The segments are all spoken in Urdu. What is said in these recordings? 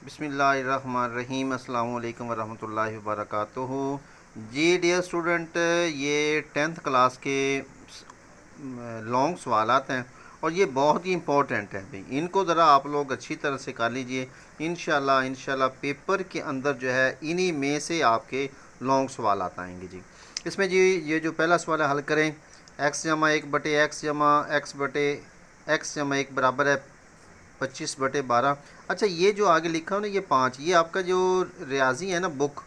بسم اللہ الرحمن الرحیم۔ السلام علیکم ورحمۃ اللہ وبرکاتہ۔ جی ڈیئر اسٹوڈنٹ، یہ 10th کلاس کے لانگ سوالات ہیں اور یہ بہت ہی امپورٹنٹ ہیں بھائی، ان کو ذرا آپ لوگ اچھی طرح سے کر لیجئے۔ انشاءاللہ پیپر کے اندر جو ہے انہی میں سے آپ کے لانگ سوالات آئیں گے جی۔ اس میں جی یہ جو پہلا سوال ہے حل کریں۔ ایکس جمع 1/x جمع ایکس جمع 1 برابر ہے 25/12۔ اچھا، یہ جو آگے لکھا ہو نا یہ 5، یہ آپ کا جو ریاضی ہے نا بک،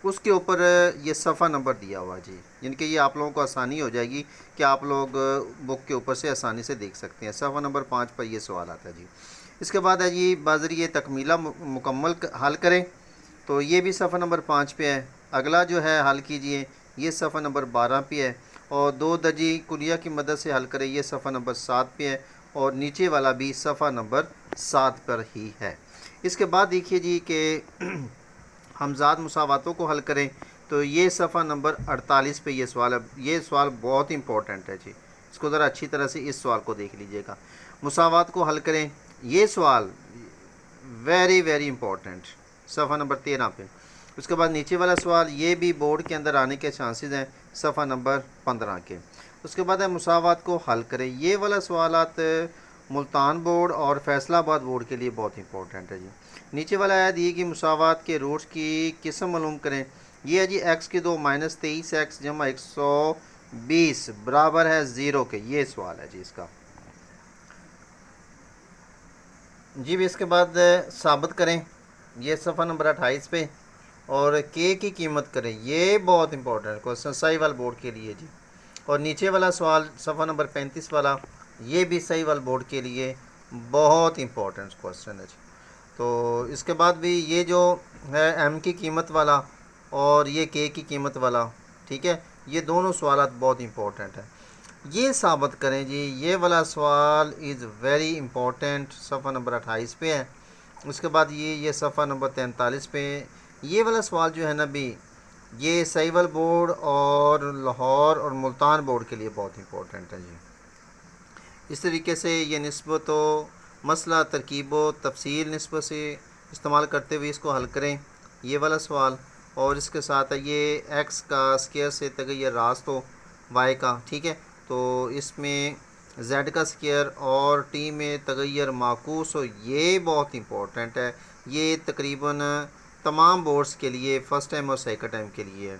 اس کے اوپر یہ صفحہ نمبر دیا ہوا جی، یعنی کہ یہ آپ لوگوں کو آسانی ہو جائے گی کہ آپ لوگ بک کے اوپر سے آسانی سے دیکھ سکتے ہیں۔ صفحہ نمبر 5 پر یہ سوال آتا ہے جی۔ اس کے بعد ہے جی بذریعہ تکمیلہ مکمل حل کریں، تو یہ بھی صفحہ نمبر 5 پہ ہے۔ اگلا جو ہے حل کیجئے، یہ صفحہ نمبر 12 پہ ہے، اور 2 درجی کلیہ کی مدد سے حل کریں، یہ صفحہ نمبر 7 پہ ہے، اور نیچے والا بھی صفحہ نمبر 7 پر ہی ہے۔ اس کے بعد دیکھیے جی کہ ہمزاد مساواتوں کو حل کریں، تو یہ صفحہ نمبر 48 پہ یہ سوال ہے۔ یہ سوال بہت امپورٹنٹ ہے جی، اس کو ذرا اچھی طرح سے اس سوال کو دیکھ لیجئے گا۔ مساوات کو حل کریں، یہ سوال ویری امپورٹنٹ، صفحہ نمبر 13 پہ۔ اس کے بعد نیچے والا سوال یہ بھی بورڈ کے اندر آنے کے چانسز ہیں، صفحہ نمبر 15 کے۔ اس کے بعد ہے مساوات کو حل کریں، یہ والا سوالات ملتان بورڈ اور فیصلہ آباد بورڈ کے لیے بہت امپورٹنٹ ہے جی۔ نیچے والا ہے دی کہ مساوات کے روٹس کی قسم معلوم کریں، یہ ہے جی x³ -23x جمع 120 برابر ہے 0 کے، یہ سوال ہے جی اس کا جی بھی۔ اس کے بعد ثابت کریں، یہ صفحہ نمبر 28 پہ، اور k کی قیمت کریں، یہ بہت امپورٹنٹ کوسچن صحیح وال بورڈ کے لیے جی۔ اور نیچے والا سوال صفحہ نمبر 35 والا، یہ بھی صحیح وال بورڈ کے لیے بہت امپورٹنٹ کوسچن ہے جی۔ تو اس کے بعد بھی یہ جو ہے ایم کی قیمت والا اور یہ کے کی قیمت والا، ٹھیک ہے، یہ دونوں سوالات بہت امپورٹنٹ ہیں۔ یہ ثابت کریں جی، یہ والا سوال از ویری امپورٹنٹ، صفحہ نمبر 28 پہ ہے۔ اس کے بعد یہ صفحہ نمبر 43 پہ، یہ والا سوال جو ہے نا بھی، یہ سہیوال بورڈ اور لاہور اور ملتان بورڈ کے لیے بہت امپورٹنٹ ہے جی۔ اس طریقے سے یہ نسبت و مسئلہ ترکیب و تفصیل نسبت سے استعمال کرتے ہوئے اس کو حل کریں، یہ والا سوال۔ اور اس کے ساتھ ہے یہ ایکس کا اسکیئر سے تغیر راست ہو وائی کا، ٹھیک ہے، تو اس میں زیڈ کا اسکیئر اور ٹی میں تغیر معکوس ہو، یہ بہت امپورٹنٹ ہے۔ یہ تقریباً تمام بورڈز کے لیے فرسٹ ٹائم اور سیکنڈ ٹائم کے لیے ہے۔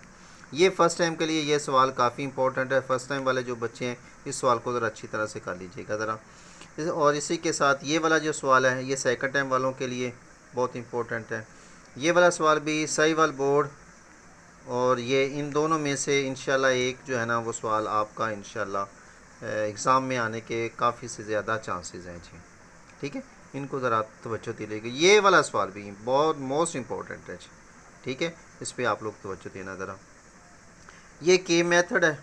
یہ فرسٹ ٹائم کے لیے یہ سوال کافی امپورٹنٹ ہے، فرسٹ ٹائم والے جو بچے ہیں اس سوال کو ذرا اچھی طرح سے کر لیجئے گا ذرا۔ اور اسی کے ساتھ یہ والا جو سوال ہے یہ سیکنڈ ٹائم والوں کے لیے بہت امپورٹنٹ ہے۔ یہ والا سوال بھی صحیح وال بورڈ، اور یہ ان دونوں میں سے انشاءاللہ ایک جو ہے نا وہ سوال آپ کا انشاءاللہ ایگزام میں آنے کے کافی سے زیادہ چانسز ہیں جی، ٹھیک ہے، ان کو ذرا توجہ دیجیے گا۔ یہ والا سوال بھی بہت موسٹ امپورٹنٹ ہے جی، ٹھیک ہے، اس پہ آپ لوگ توجہ دینا ذرا۔ یہ کے میتھڈ ہے،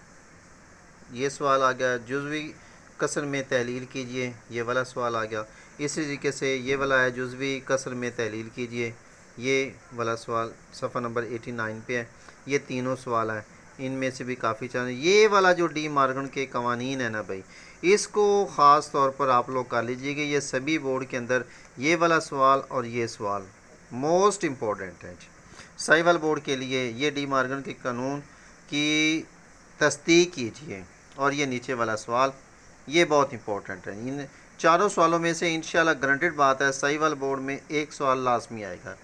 یہ سوال آ گیا، جزوی کسر میں تحلیل کیجئے، یہ والا سوال آ گیا۔ اسی طریقے سے یہ والا ہے جزوی کسر میں تحلیل کیجئے، یہ والا سوال صفحہ نمبر 89 پہ ہے۔ یہ تینوں سوال ہیں، ان میں سے بھی کافی چاہیے۔ یہ والا جو ڈی مارگن کے قوانین ہے نا بھائی، اس کو خاص طور پر آپ لوگ کر لیجئے کہ یہ سبھی بورڈ کے اندر یہ والا سوال اور یہ سوال موسٹ امپورٹنٹ ہے جی۔ صحیح وال بورڈ کے لیے یہ ڈی مارگن کے قانون کی تصدیق کیجئے، اور یہ نیچے والا سوال یہ بہت امپورٹنٹ ہے۔ ان چاروں سوالوں میں سے انشاءاللہ گرانٹیڈ بات ہے صحیح وال بورڈ میں ایک سوال لازمی آئے گا،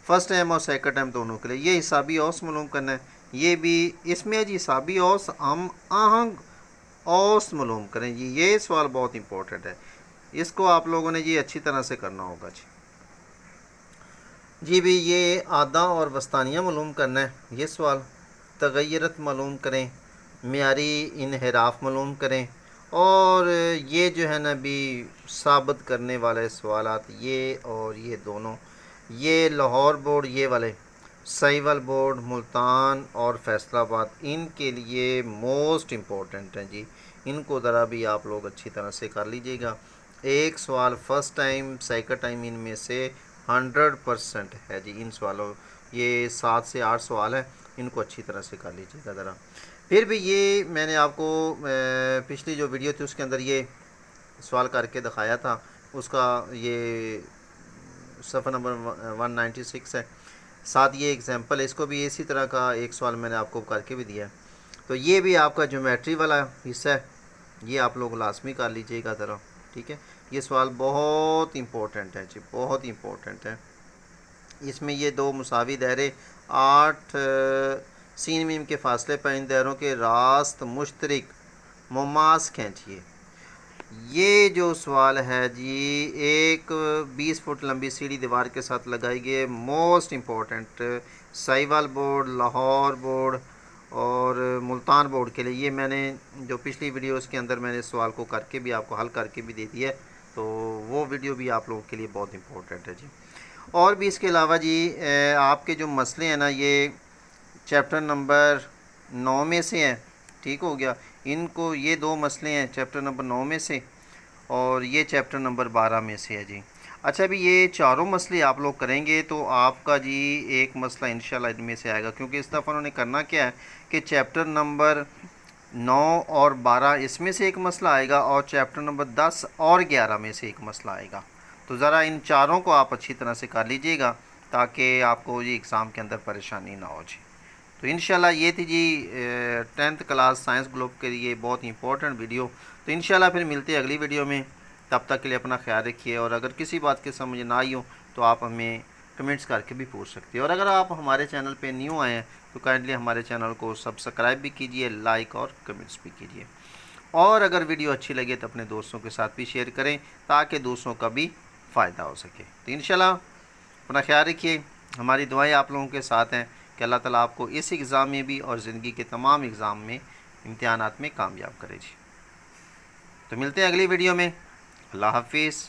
فرسٹ ٹائم اور سیکنڈ ٹائم دونوں کے لیے۔ یہ حسابی اوس معلوم کرنا ہے، یہ بھی اس میں جی حسابی اوس ہم آہنگ اوس معلوم کریں جی، یہ سوال بہت امپورٹنٹ ہے، اس کو آپ لوگوں نے جی اچھی طرح سے کرنا ہوگا جی۔ جی بھی یہ اعداد اور وسطانیہ معلوم کرنا ہے، یہ سوال تغیرت معلوم کریں، معیاری انحراف معلوم کریں، اور یہ جو ہے نا بھی ثابت کرنے والے سوالات یہ اور یہ دونوں، یہ لاہور بورڈ یہ والے سہیوال بورڈ ملتان اور فیصلہ آباد ان کے لیے موسٹ امپورٹنٹ ہیں جی، ان کو ذرا بھی آپ لوگ اچھی طرح سے کر لیجئے گا۔ ایک سوال فرسٹ ٹائم سیکنڈ ٹائم ان میں سے 100% ہے جی، ان سوالوں یہ 7 سے 8 سوال ہیں، ان کو اچھی طرح سے کر لیجئے گا ذرا۔ پھر بھی یہ میں نے آپ کو پچھلی جو ویڈیو تھی اس کے اندر یہ سوال کر کے دکھایا تھا، اس کا یہ صفحہ نمبر 196 ہے، ساتھ یہ ایگزامپل ہے، اس کو بھی اسی طرح کا ایک سوال میں نے آپ کو کر کے بھی دیا ہے. تو یہ بھی آپ کا جیومیٹری والا حصہ ہے، یہ آپ لوگ لازمی کر لیجئے گا ذرا. ٹھیک ہے، یہ سوال بہت امپورٹنٹ ہے جی، بہت امپورٹنٹ ہے. اس میں یہ دو مساوی دائرے 8 سین میم کے فاصلے پر ان دائروں کے راست مشترک مماس کھینچیے. یہ جو سوال ہے جی، ایک 20 فٹ لمبی سیڑھی دیوار کے ساتھ لگائی گئی، most important Sahiwal board, Lahore board اور ملتان بورڈ کے لیے. یہ میں نے جو پچھلی ویڈیوز کے اندر میں نے سوال کو کر کے بھی آپ کو حل کر کے بھی دے دیا ہے، تو وہ ویڈیو بھی آپ لوگوں کے لیے بہت امپورٹنٹ ہے جی. اور بھی اس کے علاوہ جی آپ کے جو مسئلے ہیں نا، یہ چیپٹر نمبر 9 میں سے ہیں. ٹھیک ہو گیا، ان کو یہ دو مسئلے ہیں چیپٹر نمبر 9 میں سے، اور یہ چیپٹر نمبر 12 میں سے ہے جی. اچھا، ابھی یہ چاروں مسئلے آپ لوگ کریں گے تو آپ کا جی ایک مسئلہ انشاءاللہ ان میں سے آئے گا، کیونکہ اس دفعہ انہوں نے کرنا کیا ہے کہ چیپٹر نمبر 9 اور 12 اس میں سے ایک مسئلہ آئے گا، اور چیپٹر نمبر 10 اور 11 میں سے ایک مسئلہ آئے گا. تو ذرا ان چاروں کو آپ اچھی طرح سے کر لیجئے گا تاکہ آپ کو یہ ایگزام کے اندر پریشانی نہ ہو جی. تو انشاءاللہ یہ تھی جی 10th کلاس سائنس گروپ کے لیے بہت امپورٹنٹ ویڈیو. تو انشاءاللہ پھر ملتے ہیں اگلی ویڈیو میں. تب تک کے لیے اپنا خیال رکھیے، اور اگر کسی بات کے سمجھ نہ آئی ہو تو آپ ہمیں کمنٹس کر کے بھی پوچھ سکتے ہیں. اور اگر آپ ہمارے چینل پہ نیو آئے ہیں تو کائنڈلی ہمارے چینل کو سبسکرائب بھی کیجئے، لائک اور کمنٹس بھی کیجئے. اور اگر ویڈیو اچھی لگے تو اپنے دوستوں کے ساتھ بھی شیئر کریں تاکہ دوستوں کا بھی فائدہ ہو سکے. تو انشاءاللہ اپنا خیال رکھیے. ہماری دعائیں آپ لوگوں کے ساتھ ہیں کہ اللہ تعالیٰ آپ کو اس ایگزام میں بھی اور زندگی کے تمام ایگزام میں، امتحانات میں کامیاب کرے جی. تو ملتے ہیں اگلی ویڈیو میں. اللہ حافظ.